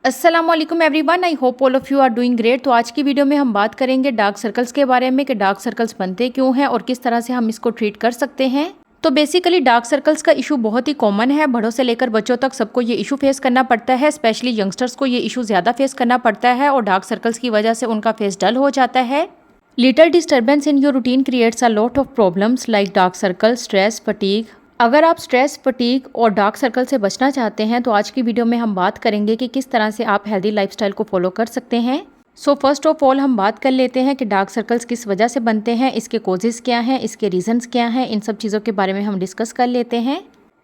अस्सलामुअलैकुम everyone, I hope all of you are doing great. तो आज की वीडियो में हम बात करेंगे डार्क सर्कल्स के बारे में कि डार्क सर्कल्स बनते क्यों हैं और किस तरह से हम इसको ट्रीट कर सकते हैं। तो बेसिकली डार्क सर्कल्स का इशू बहुत ही कॉमन है, बड़ों से लेकर बच्चों तक सबको ये इशू फेस करना पड़ता है। स्पेशली यंगस्टर्स को ये इशू ज़्यादा फेस करना पड़ता है और डार्क सर्कल्स की वजह से उनका फेस डल हो जाता है। Little disturbance in your routine creates a lot of problems like dark circle, stress, fatigue. अगर आप स्ट्रेस, फटीग और डार्क सर्कल से बचना चाहते हैं तो आज की वीडियो में हम बात करेंगे कि किस तरह से आप हेल्दी लाइफस्टाइल को फॉलो कर सकते हैं। सो फर्स्ट ऑफ ऑल हम बात कर लेते हैं कि डार्क सर्कल्स किस वजह से बनते हैं, इसके कॉजेज़ क्या हैं, इसके रीजंस क्या हैं, इन सब चीज़ों के बारे में हम डिस्कस कर लेते हैं।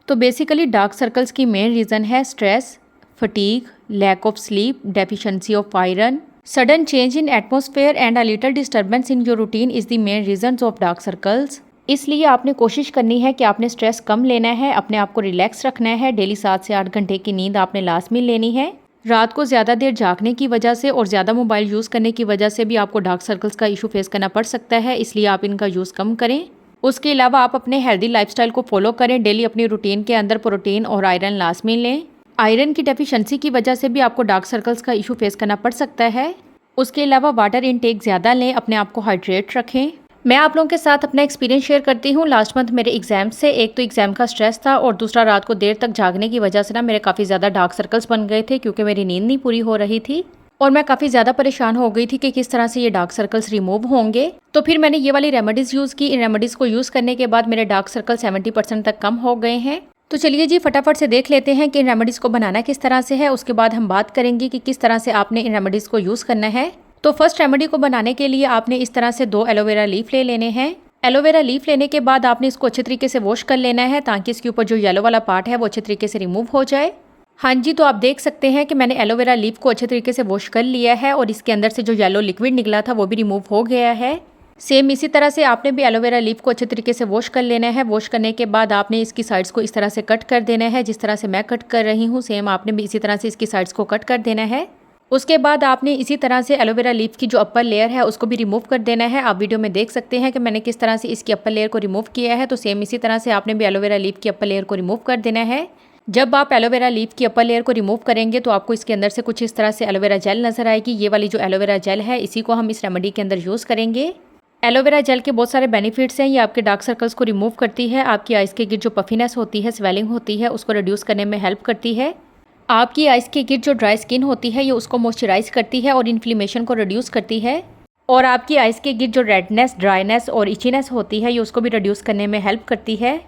तो बेसिकली डार्क सर्कल्स की मेन रीज़न है stress, fatigue, lack of sleep, deficiency of iron, sudden change in atmosphere and a little disturbance in your routine is the main reasons of dark circles. इसलिए आपने कोशिश करनी है कि आपने stress कम लेना है, अपने आप को रिलैक्स रखना है। डेली 7 से 8 घंटे की नींद आपने लाजमी लेनी है। रात को ज़्यादा देर जागने की वजह से और ज़्यादा मोबाइल यूज़ करने की वजह से भी आपको डार्क सर्कल्स का इशू फेस करना पड़ सकता है, इसलिए आप इनका यूज़ कम करें। उसके अलावा आप अपने हेल्दी लाइफस्टाइल को फॉलो करें। डेली अपनी रूटीन के अंदर प्रोटीन और आयरन लाजमी लें। आयरन की डेफिशिएंसी की वजह से भी आपको डार्क सर्कल्स का इशू फेस करना पड़ सकता है। उसके अलावा वाटर इनटेक ज़्यादा लें, अपने आप को हाइड्रेट रखें। मैं आप लोगों के साथ अपना एक्सपीरियंस शेयर करती हूँ। लास्ट मंथ मेरे एग्जाम से, एक तो एग्जाम का स्ट्रेस था और दूसरा रात को देर तक जागने की वजह से ना मेरे काफ़ी ज़्यादा डार्क सर्कल्स बन गए थे क्योंकि मेरी नींद नहीं पूरी हो रही थी और मैं काफ़ी ज़्यादा परेशान हो गई थी कि किस तरह से ये डार्क सर्कल्स रिमूव होंगे। तो फिर मैंने ये वाली रेमेडीज़ यूज़ की। इन रेमेडीज़ को यूज़ करने के बाद मेरे डार्क सर्कल 70% तक कम हो गए हैं। तो चलिए जी फटाफट से देख लेते हैं कि इन रेमेडीज़ को बनाना किस तरह से है। उसके बाद हम बात करेंगे कि किस तरह से आपने इन रेमेडीज़ को यूज़ करना है। तो फर्स्ट रेमेडी को बनाने के लिए आपने इस तरह से 2 एलोवेरा लीफ ले लेने हैं। एलोवेरा लीफ लेने के बाद आपने इसको अच्छे तरीके से वॉश कर लेना है ताकि इसके ऊपर जो येलो वाला पार्ट है वो अच्छे तरीके से रिमूव हो जाए। हाँ जी, तो आप देख सकते हैं कि मैंने एलोवेरा लीफ को अच्छे तरीके से वॉश कर लिया है और इसके अंदर से जो येलो लिक्विड निकला था वो भी रिमूव हो गया है। सेम इसी तरह से आपने भी एलोवेरा लीफ को अच्छे तरीके से वॉश कर लेना है। वॉश करने के बाद आपने इसकी साइड्स को इस तरह से कट कर देना है, जिस तरह से मैं कट कर रही हूँ सेम आपने भी इसी तरह से इसकी साइड्स को कट कर देना है। उसके बाद आपने इसी तरह से एलोवेरा लीफ की जो अपर लेयर है उसको भी रिमूव कर देना है। आप वीडियो में देख सकते हैं कि मैंने किस तरह से इसकी अपर लेयर को रिमूव किया है। तो सेम इसी तरह से आपने भी एलोवेरा लीफ की अपर लेयर को रिमूव कर देना है। जब आप एलोवेरा लीफ की अपर लेयर को रिमूव करेंगे तो आपको इसके अंदर से कुछ इस तरह से एलोवेरा जेल नजर आएगी। ये वाली जो एलोवेरा जेल है इसी को हम इस रेमेडी के अंदर यूज़ करेंगे। एलोवेरा जेल के बहुत सारे बेनिफिट्स हैं। ये आपके डार्क सर्कल्स को रिमूव करती है, आपकी आइज़ के गिर्द जो पफीनेस होती है, स्वेलिंग होती है, उसको रिड्यूस करने में हेल्प करती है। आपकी आइज़ के गिर्द जो ड्राई स्किन होती है ये उसको मॉइस्चराइज करती है और इन्फ्लेमेशन को रिड्यूस करती है। और आपकी आइज़ के गिर्द जो रेडनेस, ड्राइनेस और इचीनेस होती है ये उसको भी रिड्यूस करने में हेल्प करती है।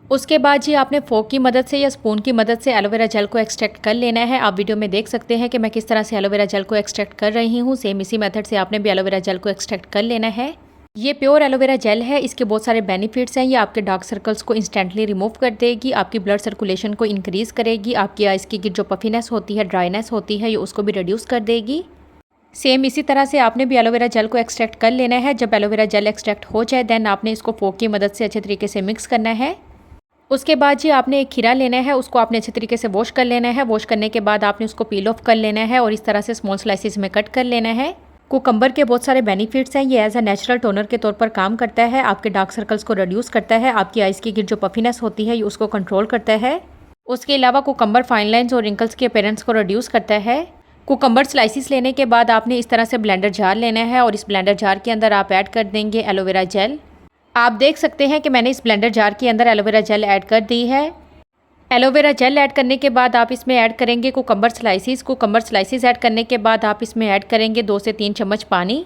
उसके बाद जी आपने फोक की मदद से या स्पून की मदद से एलोवेरा जेल को एक्सट्रैक्ट कर लेना है। आप वीडियो में देख सकते हैं कि मैं किस तरह से एलोवेरा जेल को एक्सट्रैक्ट कर रही हूँ। सेम इसी मेथड से आपने भी एलोवेरा जेल को एक्सट्रैक्ट कर लेना है। ये प्योर एलोवेरा जेल है, इसके बहुत सारे बेनिफिट्स हैं। ये आपके डार्क सर्कल्स को इंस्टेंटली रिमूव कर देगी, आपकी ब्लड सर्कुलेशन को इंक्रीज़ करेगी, आपकी आइज़ की जो पफीनेस होती है, ड्राइनेस होती है, ये उसको भी रिड्यूस कर देगी। सेम इसी तरह से आपने भी एलोवेरा जेल को एक्सट्रैक्ट कर लेना है। जब एलोवेरा जेल एक्सट्रैक्ट हो जाए देन आपने इसको फोक की मदद से अच्छे तरीके से मिक्स करना है। उसके बाद जी आपने एक खीरा लेना है, उसको आपने अच्छे तरीके से वॉश कर लेना है। वॉश करने के बाद आपने उसको पील ऑफ कर लेना है और इस तरह से स्मॉल स्लाइसिस में कट कर लेना है। कुकम्बर के बहुत सारे बेनिफिट्स हैं। ये एज अ नेचुरल टोनर के तौर पर काम करता है, आपके डार्क सर्कल्स को रिड्यूस करता है, आपकी आइज़ की गिर्द जो पफीनेस होती है ये उसको कंट्रोल करता है। उसके अलावा कुकम्बर फाइन लाइंस और रिंकल्स के अपीयरेंस को रिड्यूस करता है। कुकम्बर स्लाइसिस लेने के बाद आपने इस तरह से ब्लेंडर जार लेना है और इस ब्लेंडर जार के अंदर आप ऐड कर देंगे एलोवेरा जेल। आप देख सकते हैं कि मैंने इस ब्लेंडर जार के अंदर एलोवेरा जेल ऐड कर दी है। एलोवेरा जेल ऐड करने के बाद आप इसमें ऐड करेंगे cucumber slices. Cucumber slices add करने के बाद आप इसमें ऐड करेंगे 2 से 3 चम्मच पानी।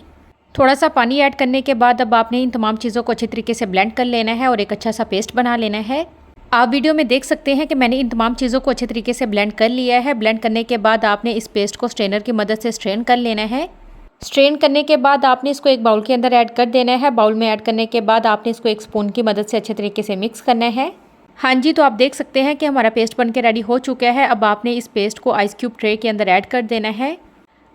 थोड़ा सा पानी ऐड करने के बाद अब आपने इन तमाम चीज़ों को अच्छी तरीके से ब्लेंड कर लेना है और एक अच्छा सा पेस्ट बना लेना है। आप वीडियो में देख सकते हैं कि मैंने इन तमाम चीज़ों को अच्छे तरीके से ब्लेंड कर लिया है। ब्लेंड करने के बाद आपने इस पेस्ट को स्ट्रेनर की मदद से स्ट्रेन कर लेना है। स्ट्रेन करने के बाद आपने इसको एक बाउल के अंदर ऐड कर देना है। बाउल में ऐड करने के बाद आपने इसको एक स्पून की मदद से अच्छे तरीके से मिक्स करना है। हाँ जी, तो आप देख सकते हैं कि हमारा पेस्ट बनके रेडी हो चुका है। अब आपने इस पेस्ट को आइस क्यूब ट्रे के अंदर ऐड कर देना है।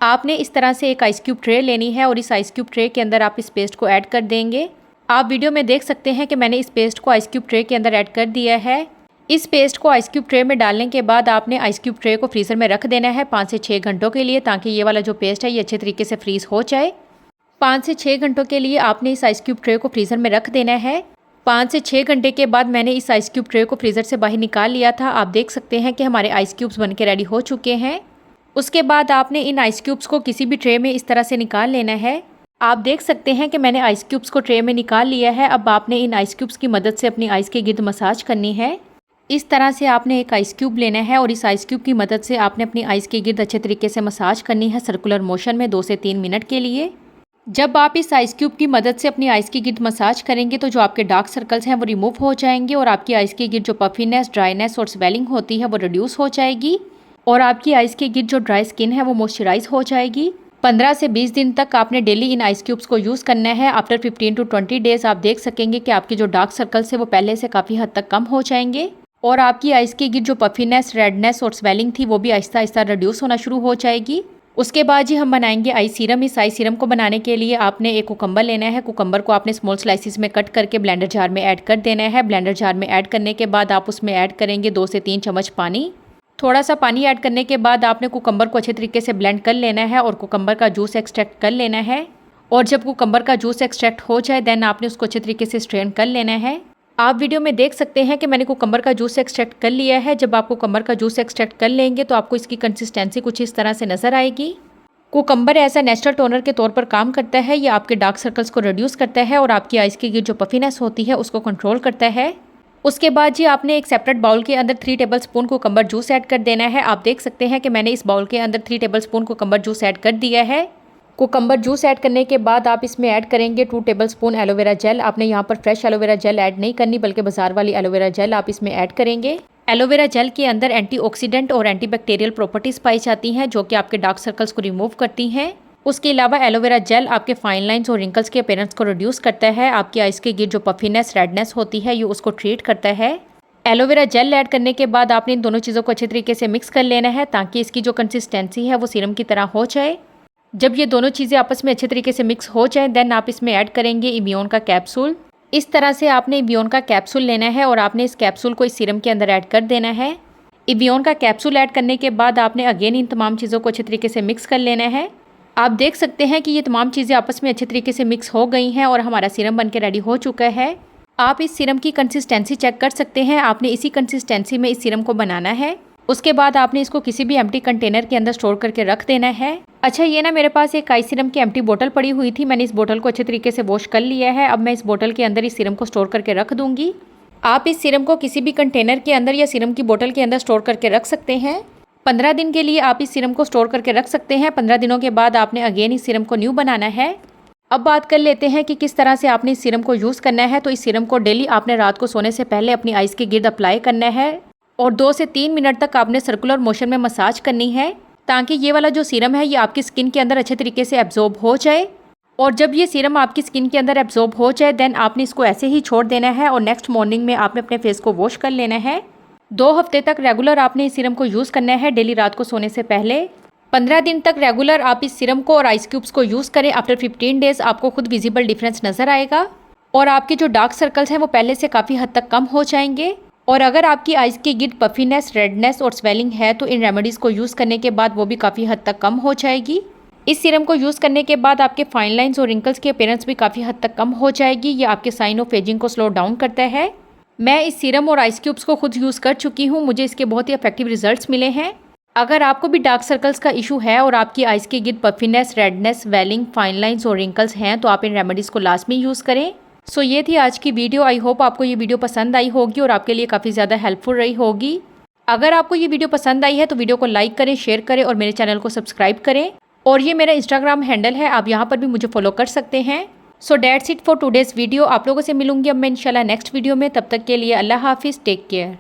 आपने इस तरह से एक आइस क्यूब ट्रे लेनी है और इस आइस क्यूब ट्रे के अंदर आप इस पेस्ट को ऐड कर देंगे। आप वीडियो में देख सकते हैं कि मैंने इस पेस्ट को आइस क्यूब ट्रे के अंदर ऐड कर दिया है। इस पेस्ट को आइस क्यूब ट्रे में डालने के बाद आपने आइस क्यूब ट्रे को फ्रीज़र में रख देना है 5 से 6 घंटों के लिए, ताकि ये वाला जो पेस्ट है ये अच्छे तरीके से फ्रीज़ हो जाए। 5 से 6 घंटों के लिए आपने इस आइस क्यूब ट्रे को फ्रीज़र में रख देना है। 5 से 6 घंटे के बाद मैंने इस आइस क्यूब ट्रे को फ्रीज़र से बाहर निकाल लिया था। आप देख सकते हैं कि हमारे आइस क्यूब्स बनके रेडी हो चुके हैं। उसके बाद आपने इन आइस क्यूब्स को किसी भी ट्रे में इस तरह से निकाल लेना है। आप देख सकते हैं कि मैंने आइस क्यूब्स को ट्रे में निकाल लिया है। अब आपने इन आइस क्यूब्स की मदद से अपनी आइस के गिर्द मसाज करनी है। इस तरह से आपने एक आइस क्यूब लेना है और इस आइस क्यूब की मदद से आपने अपनी आइस के गिर्द अच्छे तरीके से मसाज करनी है सर्कुलर मोशन में 2 से 3 मिनट के लिए। जब आप इस आइस क्यूब की मदद से अपनी आइस की गिर्द मसाज करेंगे तो जो आपके डार्क सर्कल्स हैं वो रिमूव हो जाएंगे और आपकी आइस की गिर्द जो पफीनेस, ड्राइनेस और स्वेलिंग होती है वो रिड्यूस हो जाएगी और आपकी आइस की गिर्द जो ड्राई स्किन है वो मॉइस्चराइज हो जाएगी। 15 से 20 दिन तक आपने डेली इन आइस क्यूब्स को यूज़ करना है। आफ्टर 15 to 20 डेज आप देख सकेंगे कि आपके जो डार्क सर्कल्स है वो पहले से काफ़ी हद तक कम हो जाएंगे और आपकी आइस की गिर्द जो पफीनेस, रेडनेस और स्वेलिंग थी वो भी आहिस्ता आहिस्ता रिड्यूस होना शुरू हो जाएगी। उसके बाद जी हम बनाएंगे आई सीरम। इस आई सीरम को बनाने के लिए आपने एक कुकम्बर लेना है। कुकम्बर को आपने स्मॉल स्लाइसिस में कट करके ब्लेंडर जार में ऐड कर देना है। ब्लेंडर जार में ऐड करने के बाद आप उसमें ऐड करेंगे 2 से 3 चम्मच पानी। थोड़ा सा पानी ऐड करने के बाद आपने कुकम्बर को अच्छे तरीके से ब्लेंड कर लेना है और कुकम्बर का जूस एक्सट्रैक्ट कर लेना है। और जब कुकम्बर का जूस एक्सट्रैक्ट हो जाए देन आपने उसको अच्छे तरीके से स्ट्रेन कर लेना है। आप वीडियो में देख सकते हैं कि मैंने कुकम्बर का जूस एक्सट्रैक्ट कर लिया है। जब आप कुकम्बर का जूस एक्सट्रैक्ट कर लेंगे तो आपको इसकी कंसिस्टेंसी कुछ इस तरह से नज़र आएगी। कुकम्बर ऐसा नेचुरल टोनर के तौर पर काम करता है। ये आपके डार्क सर्कल्स को रिड्यूस करता है और आपकी आइस की गिर्द जो पफीनेस होती है उसको कंट्रोल करता है। उसके बाद जी आपने एक सेपरेट बाउल के अंदर 3 टेबलस्पून कुकम्बर जूस ऐड कर देना है। आप देख सकते हैं कि मैंने इस बाउल के अंदर 3 टेबलस्पून कुकम्बर जूस ऐड कर दिया है। कुकम्बर जूस ऐड करने के बाद आप इसमें ऐड करेंगे 2 टेबलस्पून एलोवेरा जेल। आपने यहाँ पर फ्रेश एलोवेरा जेल ऐड नहीं करनी बल्कि बाजार वाली एलोवेरा जेल आप इसमें ऐड करेंगे। एलोवेरा जेल के अंदर एंटीऑक्सीडेंट और एंटीबैक्टीरियल प्रॉपर्टीज़ पाई जाती हैं जो कि आपके डार्क सर्कल्स को रिमूव करती हैं। उसके अलावा एलोवेरा जेल आपके फाइन लाइंस और रिंकल्स के अपीयरेंस को रिड्यूस करता है। आपकी आइस की गिर्द जो पफीनेस, रेडनेस होती है ये उसको ट्रीट करता है। एलोवेरा जेल ऐड करने के बाद आपने इन दोनों चीज़ों को अच्छे तरीके से मिक्स कर लेना है ताकि इसकी जो कंसिस्टेंसी है वो सीरम की तरह हो जाए। जब ये दोनों चीज़ें आपस में अच्छे तरीके से मिक्स हो जाए देन आप इसमें ऐड करेंगे इम्यून का कैप्सूल। इस तरह से आपने इम्यून का कैप्सूल लेना है और आपने इस कैप्सूल को इस सीरम के अंदर ऐड कर देना है। इम्यून का कैप्सूल ऐड करने के बाद आपने अगेन इन तमाम चीज़ों को अच्छे तरीके से मिक्स कर लेना है। आप देख सकते हैं कि ये तमाम चीज़ें आपस में अच्छे तरीके से मिक्स हो गई हैं और हमारा सीरम बनके रेडी हो चुका है। आप इस सीरम की कंसिस्टेंसी चेक कर सकते हैं। आपने इसी कंसिस्टेंसी में इस सीरम को बनाना है। उसके बाद आपने इसको किसी भी एम्प्टी कंटेनर के अंदर स्टोर करके रख देना है। अच्छा ये ना मेरे पास एक आई सीरम की एम्प्टी बोतल पड़ी हुई थी। मैंने इस बोतल को अच्छे तरीके से वॉश कर लिया है। अब मैं इस बोतल के अंदर इस सीरम को स्टोर करके रख दूंगी। आप इस सीरम को किसी भी कंटेनर के अंदर या सीरम की बोतल के अंदर स्टोर करके रख सकते हैं। 15 दिन के लिए आप इस सीरम को स्टोर करके रख सकते हैं। 15 दिनों के बाद आपने अगेन इस सीरम को न्यू बनाना है। अब बात कर लेते हैं कि किस तरह से आपने इस सीरम को यूज़ करना है। तो इस सीरम को डेली आपने रात को सोने से पहले अपनी आइस के गिर्द अप्लाई करना है और 2 से 3 मिनट तक आपने सर्कुलर मोशन में मसाज करनी है ताकि ये वाला जो सीरम है ये आपकी स्किन के अंदर अच्छे तरीके से एब्जॉर्ब हो जाए। और जब ये सीरम आपकी स्किन के अंदर एब्जॉर्ब हो जाए देन आपने इसको ऐसे ही छोड़ देना है और नेक्स्ट मॉर्निंग में आपने अपने फेस को वॉश कर लेना है। 2 हफ्ते तक रेगुलर आपने इस सीरम को यूज़ करना है डेली रात को सोने से पहले। 15 दिन तक रेगुलर आप इस सीरम को और आइस क्यूब्स को यूज़ करें। आफ्टर 15 डेज आपको खुद विजिबल डिफरेंस नज़र आएगा और आपके जो डार्क सर्कल्स हैं वो पहले से काफ़ी हद तक कम हो जाएंगे। और अगर आपकी आइस की गिर्द पफीनेस, रेडनेस और स्वेलिंग है तो इन रेमेडीज़ को यूज़ करने के बाद वो भी काफ़ी हद तक कम हो जाएगी। इस सीरम को यूज़ करने के बाद आपके फाइन लाइंस और रिंकल्स की अपीयरेंस भी काफ़ी हद तक कम हो जाएगी। ये आपके साइन ऑफ एजिंग को स्लो डाउन करता है। मैं इस सीरम और आइस क्यूब्स को खुद यूज़ कर चुकी हूँ। मुझे इसके बहुत ही इफेक्टिव रिजल्ट्स मिले हैं। अगर आपको भी डार्क सर्कल्स का इशू है और आपकी आइस की गिर्द puffiness, redness, swelling, fine lines और रिंकल्स हैं तो आप इन रेमेडीज़ को लाजमी यूज़ करें। सो ये थी आज की वीडियो। आई होप आपको ये वीडियो पसंद आई होगी और आपके लिए काफ़ी ज़्यादा हेल्पफुल रही होगी। अगर आपको ये वीडियो पसंद आई है तो वीडियो को लाइक करें, शेयर करें और मेरे चैनल को सब्सक्राइब करें। और ये मेरा इंस्टाग्राम हैंडल है, आप यहाँ पर भी मुझे फॉलो कर सकते हैं। So that's it for today's video. आप लोगों से मिलूंगी अब मैं इंशाल्लाह नेक्स्ट वीडियो में। तब तक के लिए अल्लाह हाफिज़, टेक केयर।